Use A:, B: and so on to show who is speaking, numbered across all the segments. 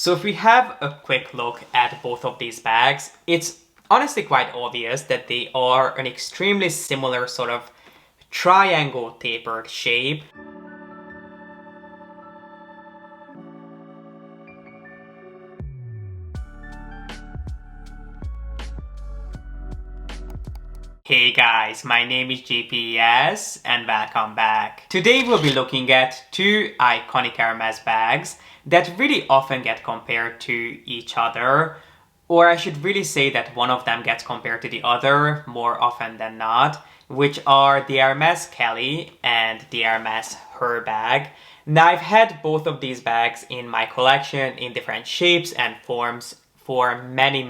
A: So if we have a quick look at both of these bags, it's honestly quite obvious that they are an extremely similar sort of triangle tapered shape. Hey guys, my name is G.P.S. and welcome back. Today we'll be looking at two iconic Hermes bags that really often get compared to each other, or I should really say that one of them gets compared to the other more often than not, which are the Hermes Kelly and the Hermes Herbag. Now I've had both of these bags in my collection in different shapes and forms for many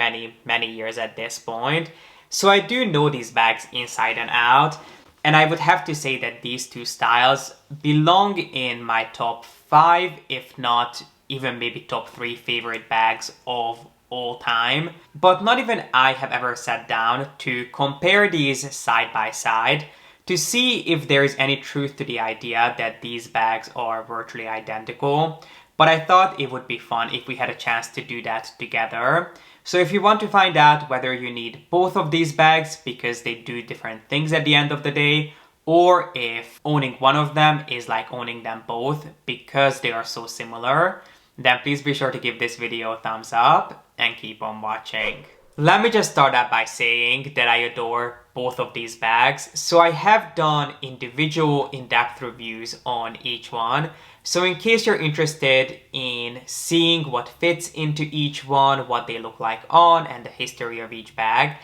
A: years at this point. So I do know these bags inside and out, and I would have to say that these two styles belong in my top 5, if not even maybe top 3 favorite bags of all time. But not even I have ever sat down to compare these side by side to see if there is any truth to the idea that these bags are virtually identical. But I thought it would be fun if we had a chance to do that together. So if you want to find out whether you need both of these bags because they do different things at the end of the day, or if owning one of them is like owning them both because they are so similar, then please be sure to give this video a thumbs up and keep on watching. Let me just start out by saying that I adore both of these bags. So I have done individual in-depth reviews on each one. So in case you're interested in seeing what fits into each one, what they look like on, and the history of each bag,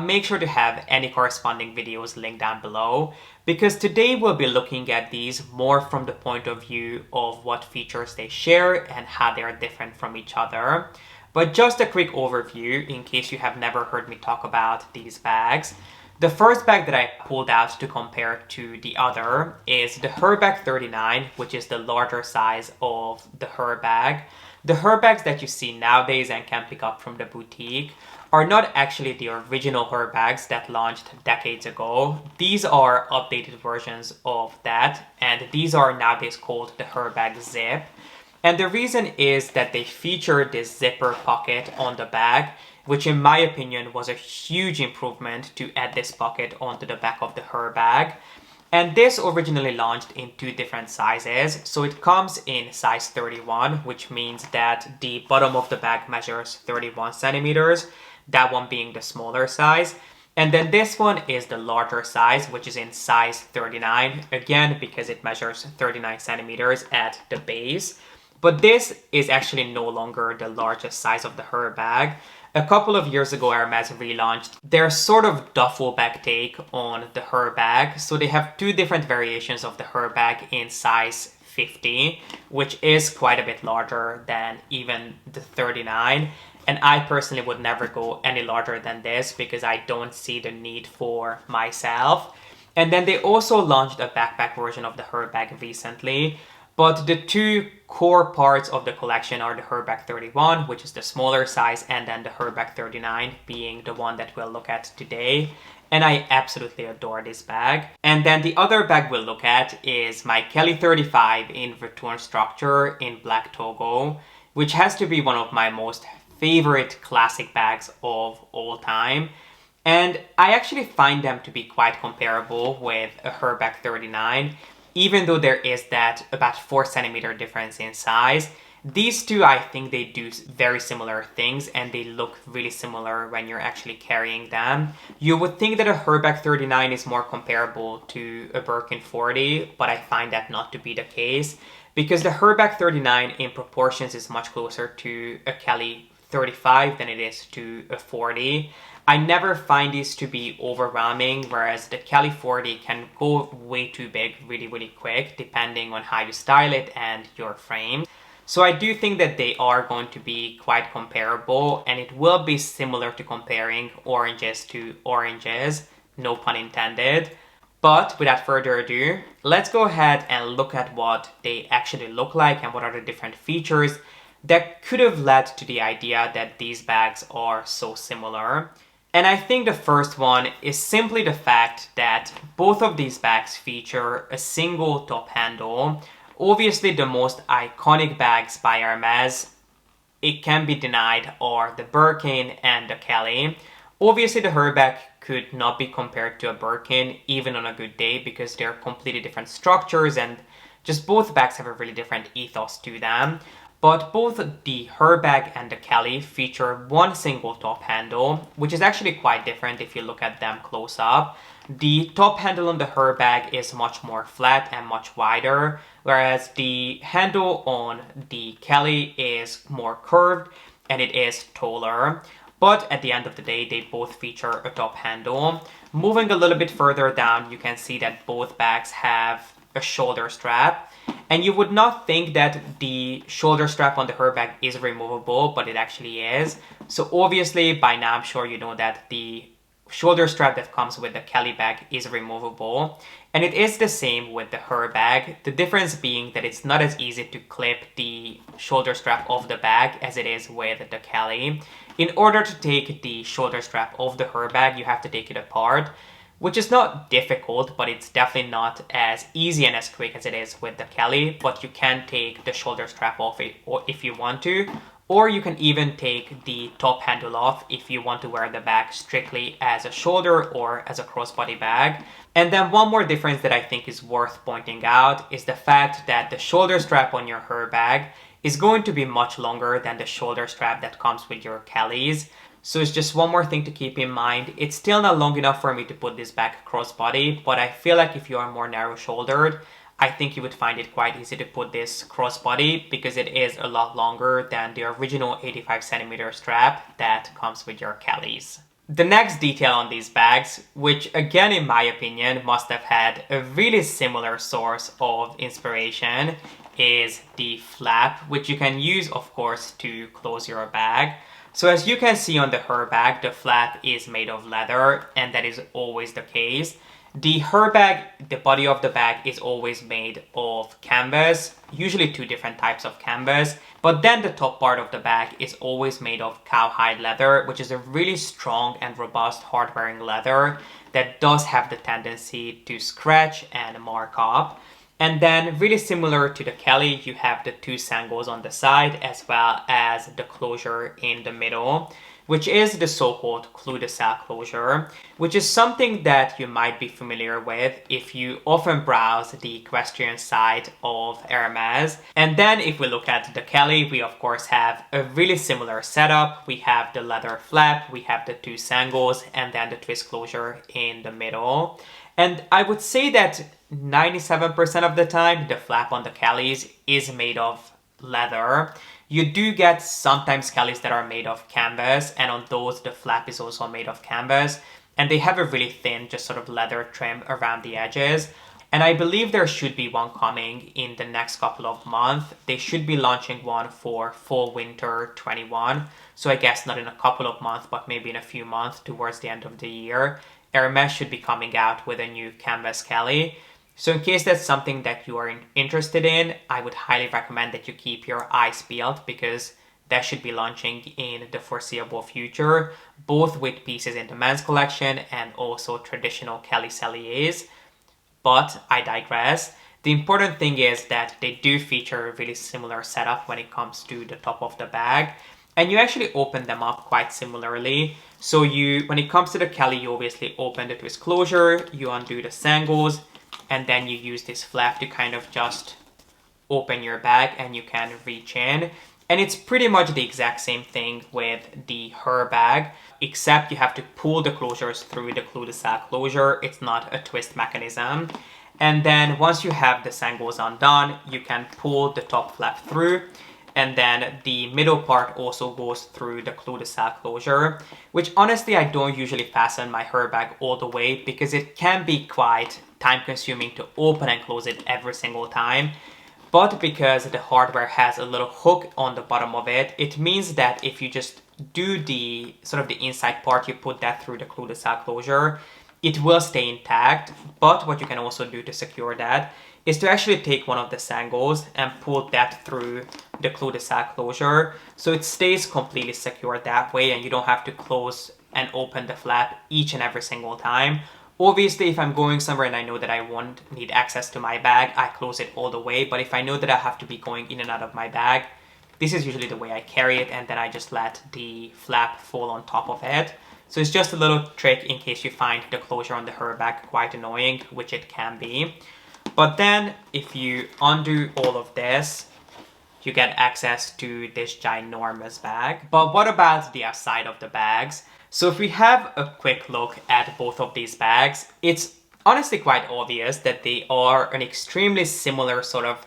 A: make sure to have any corresponding videos linked down below, because today we'll be looking at these more from the point of view of what features they share and how they are different from each other. But just a quick overview in case you have never heard me talk about these bags. The first bag that I pulled out to compare to the other is the Herbag 39, which is the larger size of the Herbag. The Herbags that you see nowadays and can pick up from the boutique are not actually the original Herbags that launched decades ago. These are updated versions of that, and these are nowadays called the Herbag Zip. And the reason is that they feature this zipper pocket on the bag, which in my opinion was a huge improvement to add this pocket onto the back of the Herbag. And this originally launched in 2 different sizes. So it comes in size 31, which means that the bottom of the bag measures 31 centimeters, that one being the smaller size. And then this one is the larger size, which is in size 39, again because it measures 39 centimeters at the base. But this is actually no longer the largest size of the Herbag. A couple of years ago, Hermes relaunched their sort of duffel bag take on the Herbag. So they have 2 different variations of the Herbag in size 50, which is quite a bit larger than even the 39. And I personally would never go any larger than this because I don't see the need for myself. And then they also launched a backpack version of the Herbag recently. But the 2 core parts of the collection are the Herbag 31, which is the smaller size, and then the Herbag 39 being the one that we'll look at today. And I absolutely adore this bag. And then the other bag we'll look at is my Kelly 35 in return structure in black Togo, which has to be one of my most favorite classic bags of all time. And I actually find them to be quite comparable with a Herbag 39. Even though there is that about 4 centimeter difference in size, these two, I think they do very similar things and they look really similar when you're actually carrying them. You would think that a Herbag 39 is more comparable to a Birkin 40, but I find that not to be the case because the Herbag 39 in proportions is much closer to a Kelly 35 than it is to a 40. I never find these to be overwhelming, whereas the Kelly 40 can go way too big really quick depending on how you style it and your frame. So I do think that they are going to be quite comparable, and it will be similar to comparing oranges to oranges, no pun intended. But without further ado, let's go ahead and look at what they actually look like and what are the different features that could have led to the idea that these bags are so similar. And I think the first one is simply the fact that both of these bags feature a single top handle. Obviously the most iconic bags by Hermes it can be denied are the Birkin and the Kelly. Obviously, the Herbag could not be compared to a Birkin even on a good day because they're completely different structures and just both bags have a really different ethos to them. But both the Herbag and the Kelly feature one single top handle, which is actually quite different if you look at them close up. The top handle on the Herbag is much more flat and much wider, whereas the handle on the Kelly is more curved and it is taller. But at the end of the day, they both feature a top handle. Moving a little bit further down, you can see that both bags have a shoulder strap. And you would not think that the shoulder strap on the Herbag is removable, but it actually is. So obviously, by now I'm sure you know that the shoulder strap that comes with the Kelly bag is removable. And it is the same with the Herbag. The difference being that it's not as easy to clip the shoulder strap off the bag as it is with the Kelly. In order to take the shoulder strap off the Herbag, you have to take it apart, which is not difficult, but it's definitely not as easy and as quick as it is with the Kelly. But you can take the shoulder strap off if you want to, or you can even take the top handle off if you want to wear the bag strictly as a shoulder or as a crossbody bag. And then one more difference that I think is worth pointing out is the fact that the shoulder strap on your Herbag is going to be much longer than the shoulder strap that comes with your Kellys. So it's just one more thing to keep in mind. It's still not long enough for me to put this back crossbody, but I feel like if you are more narrow-shouldered, I think you would find it quite easy to put this crossbody because it is a lot longer than the original 85cm strap that comes with your Kellys. The next detail on these bags, which again in my opinion must have had a really similar source of inspiration, is the flap, which you can use of course to close your bag. So as you can see on the Herbag, the flap is made of leather, and that is always the case. The Herbag, the body of the bag is always made of canvas, usually two different types of canvas, but then the top part of the bag is always made of cowhide leather, which is a really strong and robust hard-wearing leather that does have the tendency to scratch and mark up. And then really similar to the Kelly, you have the two sangles on the side as well as the closure in the middle, which is the so-called cul-de-sac closure, which is something that you might be familiar with if you often browse the equestrian site of Hermes. And then if we look at the Kelly, we of course have a really similar setup. We have the leather flap, we have the two sangles, and then the twist closure in the middle. And I would say that 97% of the time, the flap on the Kellys is made of leather. You do get sometimes Kellys that are made of canvas, and on those the flap is also made of canvas, and they have a really thin just sort of leather trim around the edges. And I believe there should be one coming in the next couple of months. They should be launching one for fall winter 21, so I guess not in a couple of months but maybe in a few months towards the end of the year. Hermes should be coming out with a new canvas Kelly. So in case that's something that you are interested in, I would highly recommend that you keep your eyes peeled because that should be launching in the foreseeable future, both with pieces in the men's collection and also traditional Kelly Celliers. But I digress. The important thing is that they do feature a really similar setup when it comes to the top of the bag. And you actually open them up quite similarly. So when it comes to the Kelly, you obviously open the twist closure, you undo the sangles, and then you use this flap to kind of just open your bag and you can reach in. And it's pretty much the exact same thing with the Herbag, except you have to pull the closures through the cul-de-sac closure. It's not a twist mechanism. And then once you have the sangles undone, you can pull the top flap through. And then the middle part also goes through the cul-de-sac closure, which honestly I don't usually fasten my Herbag all the way because it can be quite time consuming to open and close it every single time. But because the hardware has a little hook on the bottom of it, it means that if you just do the sort of the inside part, you put that through the cul-de-sac closure, it will stay intact. But what you can also do to secure that is to actually take one of the sangles and pull that through the cul-de-sac closure so it stays completely secure that way and you don't have to close and open the flap each and every single time. Obviously, if I'm going somewhere and I know that I won't need access to my bag, I close it all the way. But if I know that I have to be going in and out of my bag, This is usually the way I carry it, and then I just let the flap fall on top of it. So it's just a little trick in case you find the closure on the Herbag quite annoying, which it can be. But then if you undo all of this, you get access to this ginormous bag. But what about the outside of the bags? So if we have a quick look at both of these bags, it's honestly quite obvious that they are an extremely similar sort of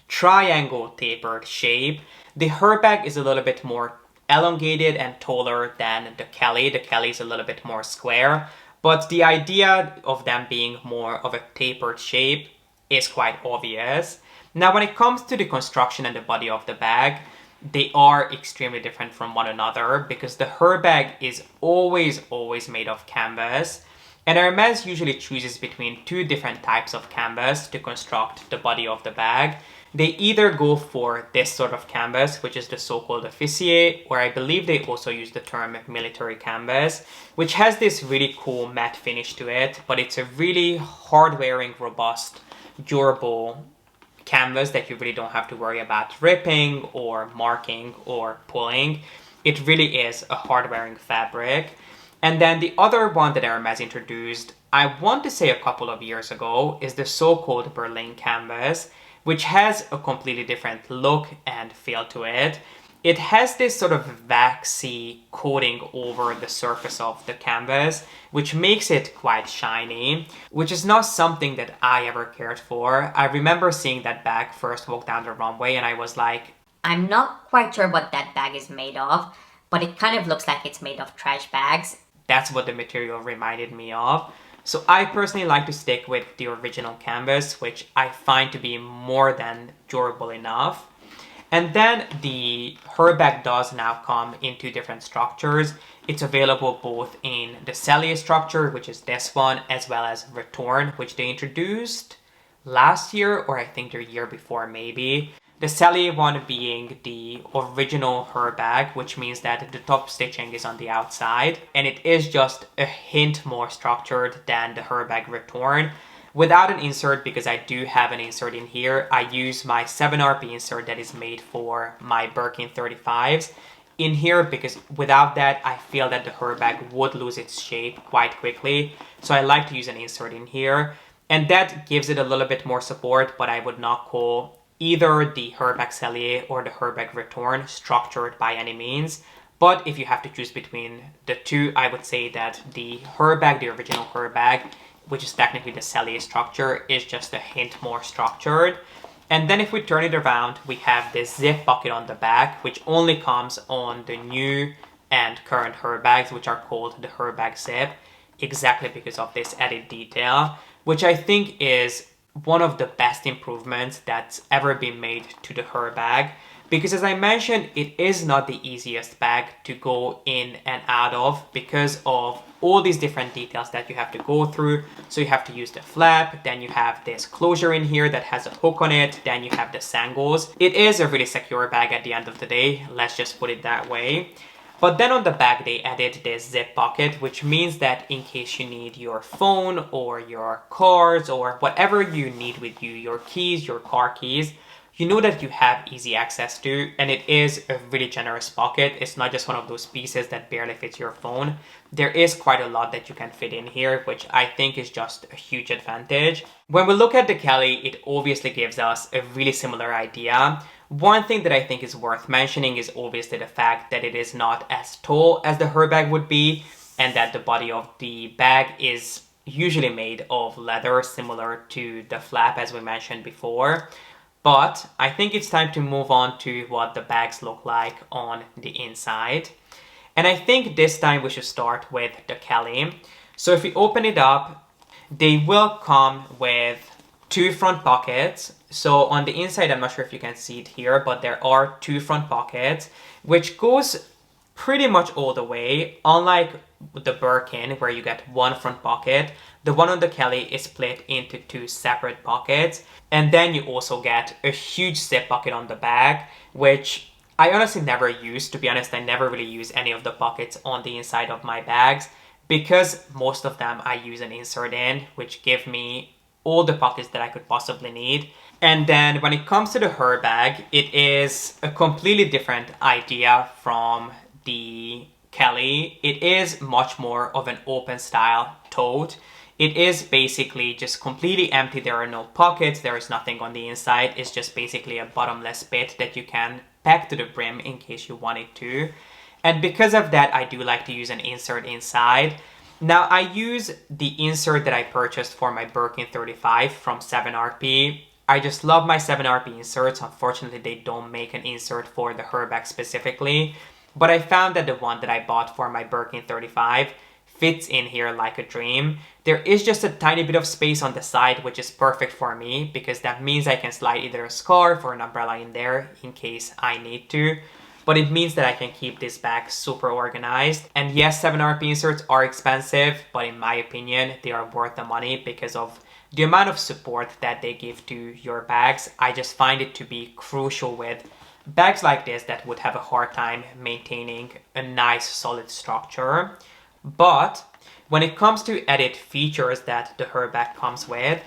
A: triangle tapered shape. The Herbag is a little bit more elongated and taller than the Kelly. The Kelly is a little bit more square, but the idea of them being more of a tapered shape is quite obvious. Now, when it comes to the construction and the body of the bag, they are extremely different from one another because the Herbag is always made of canvas, and Hermes usually chooses between two different types of canvas to construct the body of the bag. They either go for this sort of canvas, which is the so-called officier, or I believe they also use the term military canvas, which has this really cool matte finish to it, but it's a really hard-wearing, robust, durable canvas that you really don't have to worry about ripping or marking or pulling. It really is a hard-wearing fabric. And then the other one that Hermes introduced, I want to say a couple of years ago, is the so-called Berlin canvas, which has a completely different look and feel to it. It has this sort of waxy coating over the surface of the canvas, which makes it quite shiny, which is not something that I ever cared for. I remember seeing that bag first walk down the runway and I was like,
B: I'm not quite sure what that bag is made of, but it kind of looks like it's made of trash bags.
A: that's what the material reminded me of. So I personally like to stick with the original canvas, which I find to be more than durable enough. And then the Herbag does now come in two different structures. It's available both in the Cellier structure, which is this one, as well as Return, which they introduced last year, or I think the year before maybe. The Cellier one being the original Herbag, which means that the top stitching is on the outside, and it is just a hint more structured than the Herbag Return. Without an insert, because I do have an insert in here, I use my 7RP insert that is made for my Birkin 35s in here, because without that, I feel that the Herbag would lose its shape quite quickly. So I like to use an insert in here, and that gives it a little bit more support, but I would not call either the Herbag Cellier or the Herbag Return structured by any means. But if you have to choose between the two, I would say that the Herbag, the original Herbag, which is technically the Cellier structure, is just a hint more structured. And then if we turn it around, we have this zip pocket on the back, which only comes on the new and current Herbags, which are called the Herbag Zip, exactly because of this added detail, which I think is one of the best improvements that's ever been made to the Herbag. Because as I mentioned, it is not the easiest bag to go in and out of because of all these different details that you have to go through. So you have to use the flap, then you have this closure in here that has a hook on it, then you have the sangles. It is a really secure bag at the end of the day, let's just put it that way. But then on the back they added this zip pocket, which means that in case you need your phone or your cards or whatever you need with you, your keys, your car keys, you know that you have easy access to, and it is a really generous pocket. It's not just one of those pieces that barely fits your phone. There is quite a lot that you can fit in here, which I think is just a huge advantage. When we look at the Kelly, it obviously gives us a really similar idea. One thing that I think is worth mentioning is obviously the fact that it is not as tall as the Herbag would be, and that the body of the bag is usually made of leather, similar to the flap as we mentioned before. But I think it's time to move on to what the bags look like on the inside. And I think this time we should start with the Kelly. So if we open it up, they will come with two front pockets. So on the inside, I'm not sure if you can see it here, but there are two front pockets, which goes pretty much all the way. Unlike the Birkin, where you get one front pocket, the one on the Kelly is split into two separate pockets. And then you also get a huge zip pocket on the back, which I honestly never use. To be honest, I never really use any of the pockets on the inside of my bags because most of them I use an insert in, which give me all the pockets that I could possibly need. And then when it comes to the Herbag, it is a completely different idea from the Kelly. It is much more of an open style tote. It is basically just completely empty. There are no pockets. There is nothing on the inside. It's just basically a bottomless pit that you can pack to the brim in case you wanted to. And because of that, I do like to use an insert inside. Now, I use the insert that I purchased for my Birkin 35 from 7RP. I just love my 7RP inserts. Unfortunately, they don't make an insert for the Herbag specifically. But I found that the one that I bought for my Birkin 35 fits in here like a dream. There is just a tiny bit of space on the side, which is perfect for me because that means I can slide either a scarf or an umbrella in there in case I need to. But it means that I can keep this bag super organized. And yes, 7RP inserts are expensive, but in my opinion, they are worth the money because of the amount of support that they give to your bags. I just find it to be crucial with bags like this that would have a hard time maintaining a nice solid structure. But when it comes to added features that the Herbag comes with,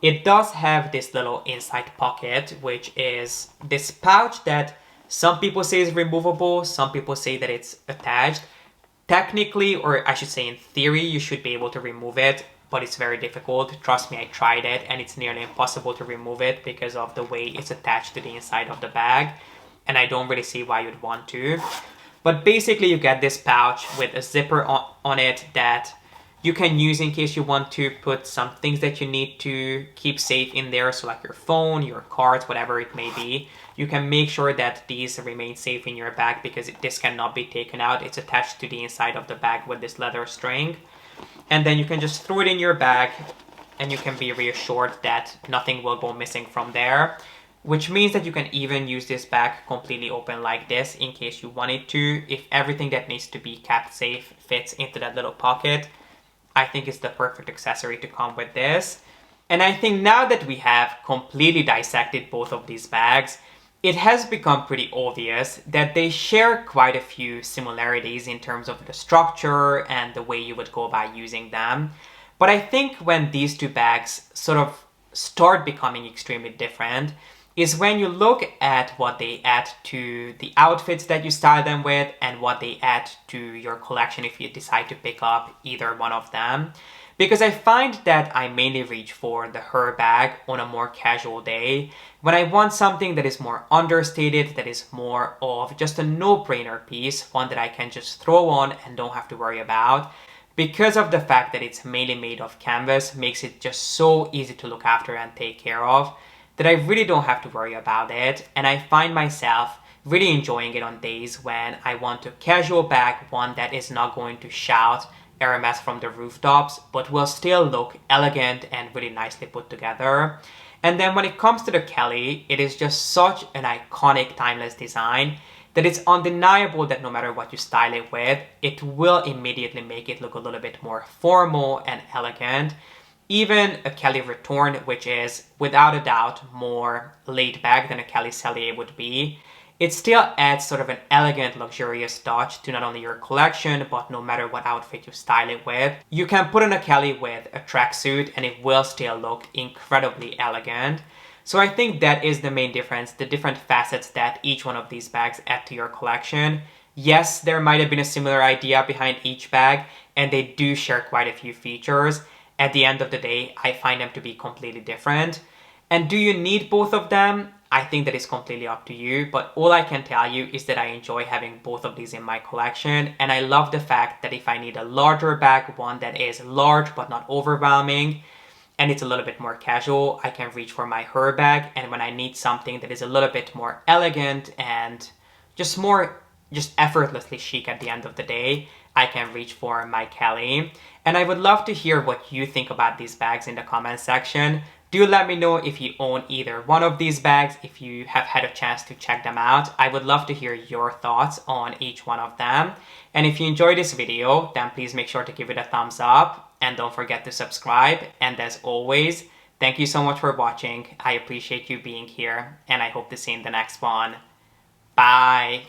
A: it does have this little inside pocket, which is this pouch that some people say is removable, some people say that it's attached. Technically, or I should say in theory, you should be able to remove it, but it's very difficult. Trust me, I tried it and it's nearly impossible to remove it because of the way it's attached to the inside of the bag. And I don't really see why you'd want to. But basically you get this pouch with a zipper on it that you can use in case you want to put some things that you need to keep safe in there. So like your phone, your cards, whatever it may be. You can make sure that these remain safe in your bag because this cannot be taken out. It's attached to the inside of the bag with this leather string. And then you can just throw it in your bag and you can be reassured that nothing will go missing from there. Which means that you can even use this bag completely open like this in case you wanted to. If everything that needs to be kept safe fits into that little pocket, I think it's the perfect accessory to come with this. And I think now that we have completely dissected both of these bags, it has become pretty obvious that they share quite a few similarities in terms of the structure and the way you would go about using them. But I think when these two bags sort of start becoming extremely different is when you look at what they add to the outfits that you style them with and what they add to your collection if you decide to pick up either one of them. Because I find that I mainly reach for the Herbag on a more casual day when I want something that is more understated, that is more of just a no-brainer piece, one that I can just throw on and don't have to worry about. Because of the fact that it's mainly made of canvas makes it just so easy to look after and take care of that I really don't have to worry about it, and I find myself really enjoying it on days when I want a casual bag, one that is not going to shout Hermes from the rooftops, but will still look elegant and really nicely put together. And then when it comes to the Kelly, it is just such an iconic timeless design that it's undeniable that no matter what you style it with, it will immediately make it look a little bit more formal and elegant. Even a Kelly Return, which is without a doubt more laid back than a Kelly Cellier would be, it still adds sort of an elegant, luxurious touch to not only your collection, but no matter what outfit you style it with. You can put on a Kelly with a tracksuit and it will still look incredibly elegant. So I think that is the main difference, the different facets that each one of these bags add to your collection. Yes, there might have been a similar idea behind each bag, and they do share quite a few features. At the end of the day, I find them to be completely different. And do you need both of them? I think that is completely up to you, but all I can tell you is that I enjoy having both of these in my collection, and I love the fact that if I need a larger bag, one that is large but not overwhelming, and it's a little bit more casual, I can reach for my Herbag, and when I need something that is a little bit more elegant and just effortlessly chic at the end of the day, I can reach for my Kelly. And I would love to hear what you think about these bags in the comment section. Do let me know if you own either one of these bags, if you have had a chance to check them out. I would love to hear your thoughts on each one of them. And if you enjoyed this video, then please make sure to give it a thumbs up and don't forget to subscribe. And as always, thank you so much for watching. I appreciate you being here and I hope to see you in the next one. Bye!